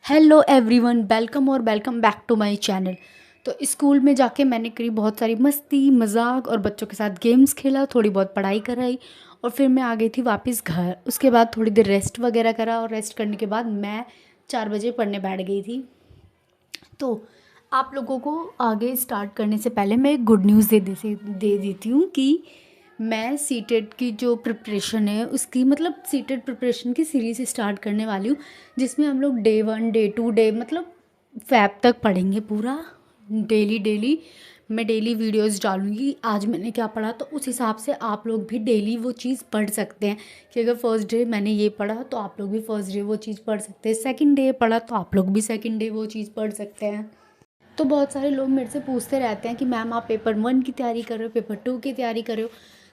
Hello everyone, welcome और welcome back to my channel. तो school में जाके मैंने करी बहुत सारी मस्ती मजाक और बच्चों के साथ गेम्स खेला, थोड़ी बहुत पढ़ाई कराई और फिर मैं आ गई थी वापस घर। उसके बाद थोड़ी देर रेस्ट वगैरह करा और रेस्ट करने के बाद मैं 4 बजे पढ़ने बैठ गई थी। तो आप लोगों को आगे स्टार्ट करने से पहले मैं एक गुड न्यूज़ दे देती हूँ कि मैं सीटेट की जो प्रिपरेशन है उसकी सीटेट प्रिपरेशन की सीरीज़ स्टार्ट करने वाली हूँ, जिसमें हम लोग डे 1 डे 2 डे फैब तक पढ़ेंगे पूरा। डेली डेली मैं डेली वीडियोस डालूंगी, आज मैंने क्या पढ़ा तो उस हिसाब से आप लोग भी डेली वो चीज़ पढ़ सकते हैं कि अगर फर्स्ट डे मैंने ये पढ़ा तो आप लोग भी फर्स्ट डे वो चीज़ पढ़ सकते हैं, सेकंड डे पढ़ा तो आप लोग भी सेकंड डे वो चीज़ पढ़ सकते हैं। तो बहुत सारे लोग मेरे से पूछते रहते हैं कि मैम आप पेपर 1 की तैयारी कर रहे हो, पेपर 2 की तैयारी कर रहे हो।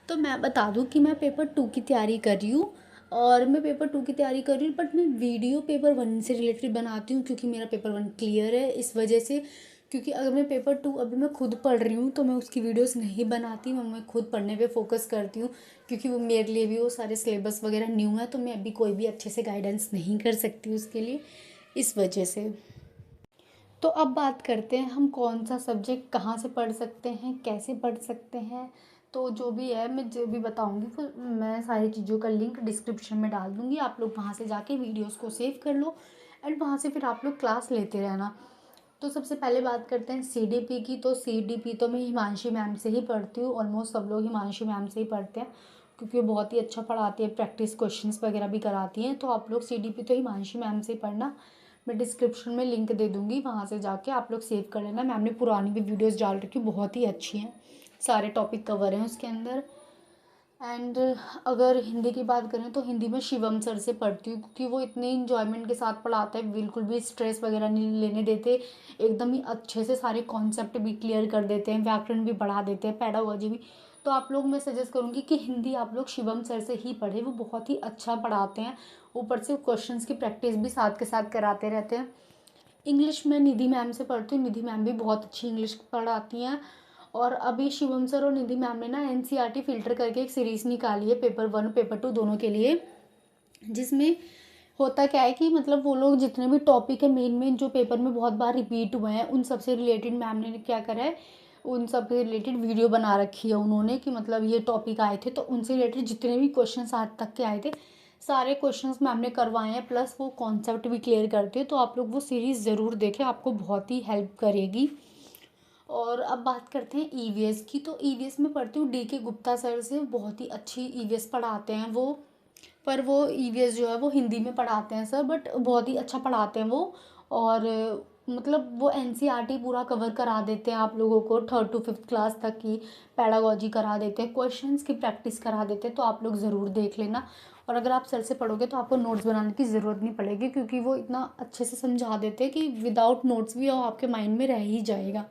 तो मैं बता दूं कि मैं पेपर 2 की तैयारी कर रही हूँ और मैं पेपर 2 की तैयारी कर रही हूँ, बट मैं वीडियो पेपर 1 से रिलेटेड बनाती हूँ क्योंकि मेरा पेपर 1 क्लियर है। इस वजह से, क्योंकि अगर मैं पेपर 2 अभी मैं खुद पढ़ रही हूँ तो मैं उसकी वीडियोस नहीं बनाती, मैं खुद पढ़ने पे फोकस करती हूँ क्योंकि वो मेरे लिए भी वो सारे सिलेबस वगैरह न्यू है, तो मैं अभी कोई भी अच्छे से गाइडेंस नहीं कर सकती उसके लिए, इस वजह से। तो अब बात करते हैं हम कौन सा सब्जेक्ट कहाँ से पढ़ सकते हैं, कैसे पढ़ सकते हैं। तो जो भी है मैं जो भी बताऊंगी फिर मैं सारी चीज़ों का लिंक डिस्क्रिप्शन में डाल दूंगी, आप लोग वहाँ से जाके वीडियोस को सेव कर लो एंड वहाँ से फिर आप लोग क्लास लेते रहना। तो सबसे पहले बात करते हैं सीडीपी की। तो सीडीपी तो मैं हिमांशी मैम से ही पढ़ती हूँ, ऑलमोस्ट सब लोग हिमांशी मैम से ही पढ़ते हैं क्योंकि वो बहुत ही अच्छा पढ़ाती है, प्रैक्टिस क्वेश्चंस वगैरह भी कराती हैं। तो आप लोग सीडीपी तो हिमांशी मैम से ही पढ़ना, मैं डिस्क्रिप्शन में लिंक दे दूँगी, वहाँ से जाके आप लोग सेव कर लेना। मैम ने पुरानी भी वीडियोज़ डाल रखी, बहुत ही अच्छी हैं, सारे टॉपिक कवर हैं उसके अंदर। एंड अगर हिंदी की बात करें तो हिंदी में शिवम सर से पढ़ती हूँ क्योंकि वो इतने इंजॉयमेंट के साथ पढ़ाते हैं, बिल्कुल भी स्ट्रेस वगैरह नहीं लेने देते, एकदम ही अच्छे से सारे कॉन्सेप्ट भी क्लियर कर देते हैं, व्याकरण भी बढ़ा देते हैं, पैडागोजी भी। तो आप लोग, मैं सजेस्ट करूँगी कि हिंदी आप लोग शिवम सर से ही पढ़ें, वो बहुत ही अच्छा पढ़ाते हैं, ऊपर से क्वेश्चंस की प्रैक्टिस भी साथ के साथ कराते रहते हैं। इंग्लिश में निधि मैम से पढ़ती हूँ, निधि मैम भी बहुत अच्छी इंग्लिश पढ़ाती हैं। और अभी शिवम सर और निधि मैम ने ना एनसीईआरटी फिल्टर करके एक सीरीज़ निकाली है पेपर 1 पेपर 2 दोनों के लिए, जिसमें होता क्या है कि वो लोग जितने भी टॉपिक है मेन मेन जो पेपर में बहुत बार रिपीट हुए हैं उन सबसे रिलेटेड मैम ने क्या करा है, उन सब से रिलेटेड वीडियो बना रखी है उन्होंने कि ये टॉपिक आए थे तो उनसे रिलेटेड जितने भी क्वेश्चंस आज तक के आए थे सारे क्वेश्चंस मैम ने करवाए हैं, प्लस वो कॉन्सेप्ट भी क्लियर करते हैं। तो आप लोग वो सीरीज़ ज़रूर देखें, आपको बहुत ही हेल्प करेगी। और अब बात करते हैं ईवीएस की। तो ईवीएस में पढ़ती हूँ डी के गुप्ता सर से, बहुत ही अच्छी ईवीएस पढ़ाते हैं वो, पर वो ईवीएस जो है वो हिंदी में पढ़ाते हैं सर, बट बहुत ही अच्छा पढ़ाते हैं वो। और वो एनसीईआरटी पूरा कवर करा देते हैं आप लोगों को, 3rd to 5th क्लास तक की पैडागोजी करा देते हैं, क्वेश्चंस की प्रैक्टिस करा देते हैं। तो आप लोग ज़रूर देख लेना। और अगर आप सर से पढ़ोगे तो आपको नोट्स बनाने की ज़रूरत नहीं पड़ेगी क्योंकि वो इतना अच्छे से समझा देते हैं कि विदाउट नोट्स भी वो आपके माइंड में रह ही जाएगा।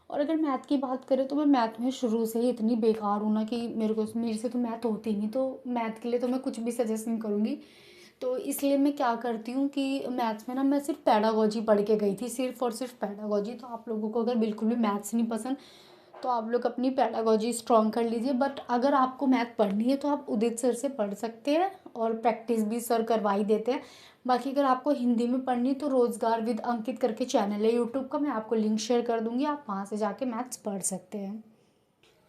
और अगर मैथ की बात करें तो मैं मैथ में शुरू से ही इतनी बेकार हूँ ना कि मेरे से तो मैथ होती ही नहीं, तो मैथ के लिए तो मैं कुछ भी सजेस्ट नहीं करूँगी। तो इसलिए मैं क्या करती हूँ कि मैथ्स में ना मैं सिर्फ पैडागोजी पढ़ के गई थी, सिर्फ और सिर्फ पैडागोजी। तो आप लोगों को अगर बिल्कुल भी मैथ्स नहीं पसंद तो आप लोग अपनी पैडागोजी स्ट्रॉन्ग कर लीजिए, बट अगर आपको मैथ पढ़नी है तो आप उदित सर से पढ़ सकते हैं और प्रैक्टिस भी सर करवा ही देते हैं। बाकी अगर आपको हिंदी में पढ़नी है तो रोज़गार विद अंकित करके चैनल है यूट्यूब का, मैं आपको लिंक शेयर कर दूँगी, आप वहाँ से जाके मैथ्स पढ़ सकते हैं।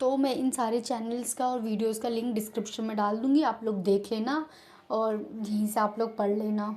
तो मैं इन सारे चैनल्स का और वीडियोस का लिंक डिस्क्रिप्शन में डाल दूँगी, आप लोग देख लेना और यहीं से आप लोग पढ़ लेना।